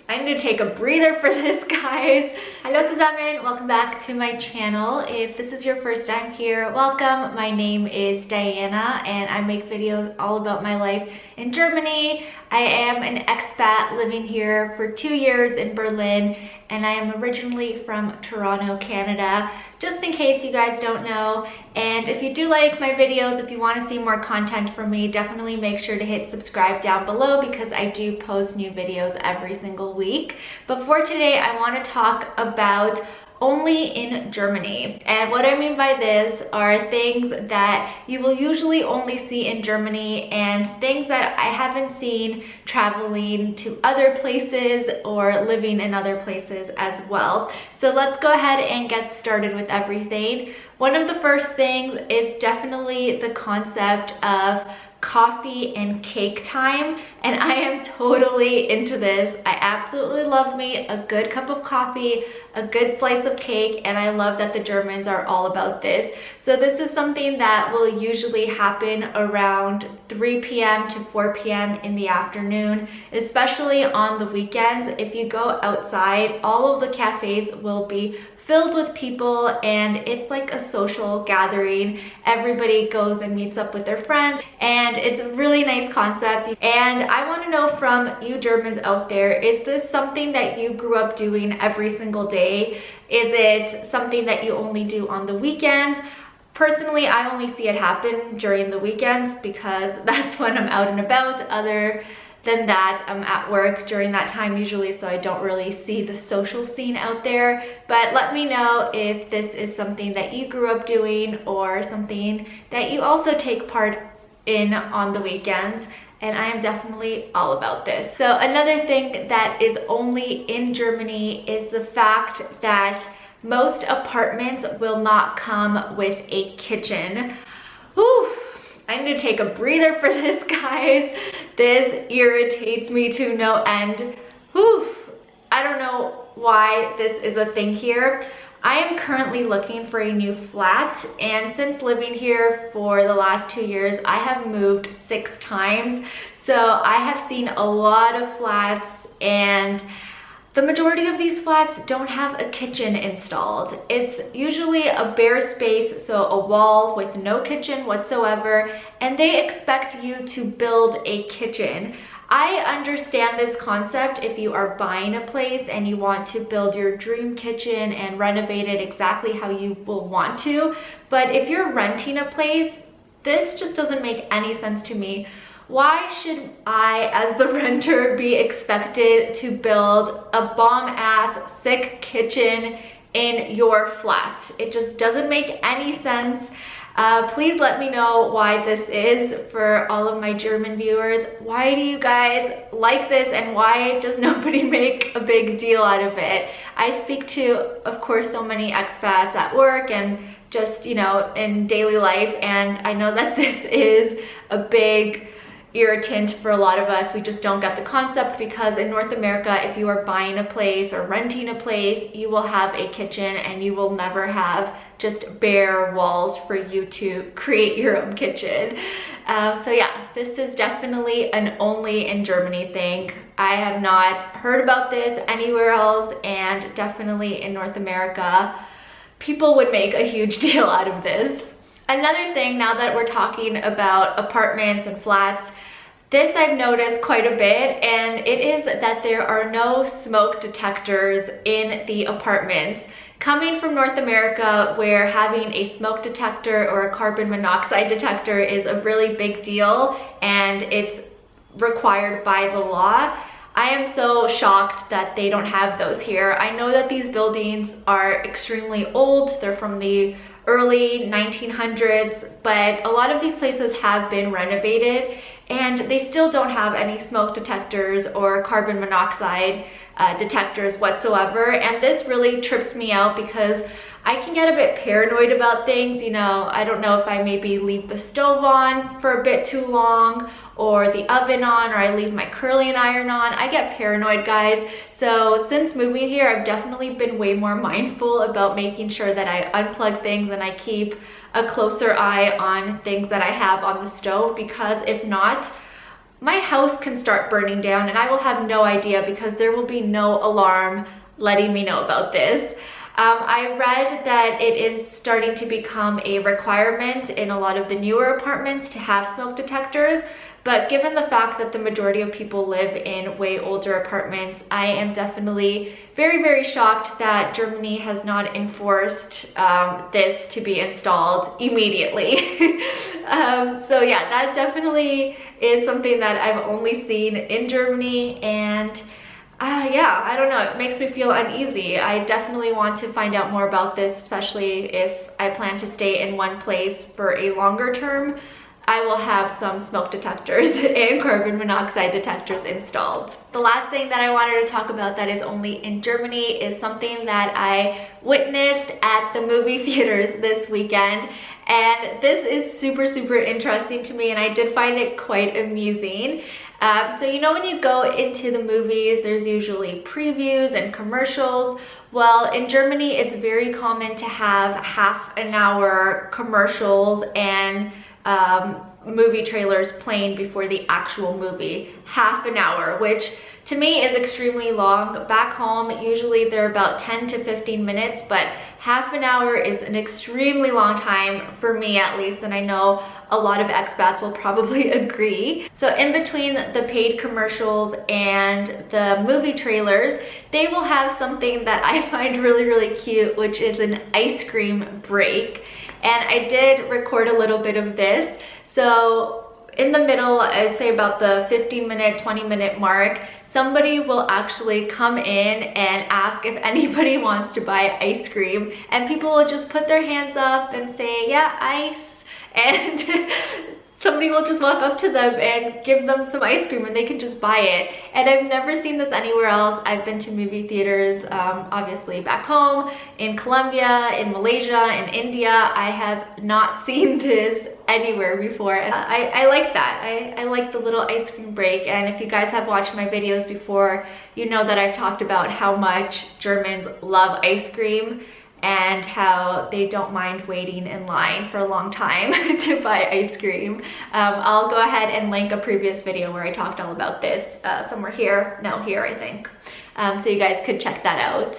I need to take a breather for this, guys. Hallo zusammen, welcome back to my channel. If this is your first time here, welcome. My name is Diana and I make videos all about my life in Germany. I am an expat living here for 2 years in Berlin, and I am originally from Toronto, Canada, just in case you guys don't know. And if you do like my videos, if you want to see more content from me, definitely make sure to hit subscribe down below because I do post new videos every single week. But for today, I want to talk about only in Germany. And what I mean by this are things that you will usually only see in Germany and things that I haven't seen traveling to other places or living in other places as well. So let's go ahead and get started with everything. One of the first things is definitely the concept of coffee and cake time, and I am totally into this. I absolutely love me a good cup of coffee, a good slice of cake, and I love that the Germans are all about this. So this is something that will usually happen around 3 p.m. to 4 p.m. in the afternoon, especially on the weekends. If you go outside, all of the cafes will be filled with people and it's like a social gathering. Everybody goes and meets up with their friends and it's a really nice concept. And I want to know from you Germans out there, is this something that you grew up doing every single day? Is it something that you only do on the weekends? Personally, I only see it happen during the weekends because that's when I'm out and about. Other than that, I'm at work during that time usually, so I don't really see the social scene out there. But let me know if this is something that you grew up doing or something that you also take part in on the weekends. And I am definitely all about this. So another thing that is only in Germany is the fact that most apartments will not come with a kitchen. Whew. I need to take a breather for this, guys. This irritates me to no end. Whew. I don't know why this is a thing here. I am currently looking for a new flat, and since living here for the last 2 years, I have moved 6 times. So I have seen a lot of flats, and the majority of these flats don't have a kitchen installed. It's usually a bare space, so a wall with no kitchen whatsoever, and they expect you to build a kitchen. I understand this concept if you are buying a place and you want to build your dream kitchen and renovate it exactly how you will want to, but if you're renting a place, this just doesn't make any sense to me. Why should I, as the renter, be expected to build a bomb-ass sick kitchen in your flat? It just doesn't make any sense. Please let me know why this is for all of my German viewers. Why do you guys like this and why does nobody make a big deal out of it? I speak to, of course, so many expats at work and just, you know, in daily life, and I know that this is a big irritant for a lot of us. We just don't get the concept because in North America, if you are buying a place or renting a place, you will have a kitchen and you will never have just bare walls for you to create your own kitchen. So yeah, this is definitely an only in Germany thing. I have not heard about this anywhere else, and definitely in North America, people would make a huge deal out of this. Another thing, now that we're talking about apartments and flats, this I've noticed quite a bit, and it is that there are no smoke detectors in the apartments. Coming from North America, where having a smoke detector or a carbon monoxide detector is a really big deal and it's required by the law, I am so shocked that they don't have those here. I know that these buildings are extremely old. They're from the early 1900s, but a lot of these places have been renovated and they still don't have any smoke detectors or carbon monoxide detectors whatsoever. And this really trips me out because I can get a bit paranoid about things. You know, I don't know if I maybe leave the stove on for a bit too long or the oven on, or I leave my curling iron on. I get paranoid, guys. So since moving here, I've definitely been way more mindful about making sure that I unplug things and I keep a closer eye on things that I have on the stove, because if not, my house can start burning down and I will have no idea because there will be no alarm letting me know about this. I read that it is starting to become a requirement in a lot of the newer apartments to have smoke detectors, but given the fact that the majority of people live in way older apartments, I am definitely very, very shocked that Germany has not enforced this to be installed immediately. So yeah, that definitely is something that I've only seen in Germany, and yeah, I don't know, it makes me feel uneasy. I definitely want to find out more about this, especially if I plan to stay in one place for a longer term. I will have some smoke detectors and carbon monoxide detectors installed. The last thing that I wanted to talk about that is only in Germany is something that I witnessed at the movie theaters this weekend. And this is super, super interesting to me, and I did find it quite amusing. So you know when you go into the movies, there's usually previews and commercials. Well, in Germany, it's very common to have half-an-hour commercials and movie trailers playing before the actual movie. Half an hour, which to me is extremely long. Back home, usually they're about 10 to 15 minutes, but half an hour is an extremely long time for me at least, and I know a lot of expats will probably agree. So in between the paid commercials and the movie trailers, they will have something that I find really, really cute, which is an ice cream break. And I did record a little bit of this. So in the middle, I'd say about the 15-minute, 20-minute mark, somebody will actually come in and ask if anybody wants to buy ice cream, and people will just put their hands up and say, yeah, ice, and somebody will just walk up to them and give them some ice cream and they can just buy it. And I've never seen this anywhere else. I've been to movie theaters, obviously back home, in Colombia, in Malaysia, in India. I have not seen this anywhere before. And I like that. I like the little ice cream break. And if you guys have watched my videos before, you know that I've talked about how much Germans love ice cream and how they don't mind waiting in line for a long time to buy ice cream. I'll go ahead and link a previous video where I talked all about this, somewhere here, no, here I think. So you guys could check that out.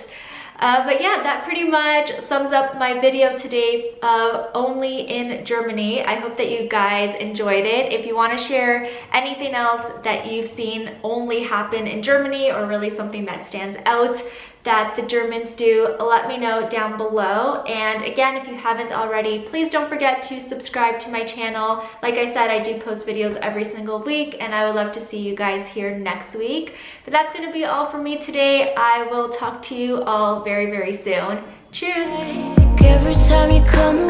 But yeah, that pretty much sums up my video today of only in Germany. I hope that you guys enjoyed it. If you want to share anything else that you've seen only happen in Germany, or really something that stands out that the Germans do, let me know down below. And again, if you haven't already, please don't forget to subscribe to my channel. Like I said, I do post videos every single week, and I would love to see you guys here next week. But that's gonna be all for me today. I will talk to you all very, very soon. Cheers! Every time you come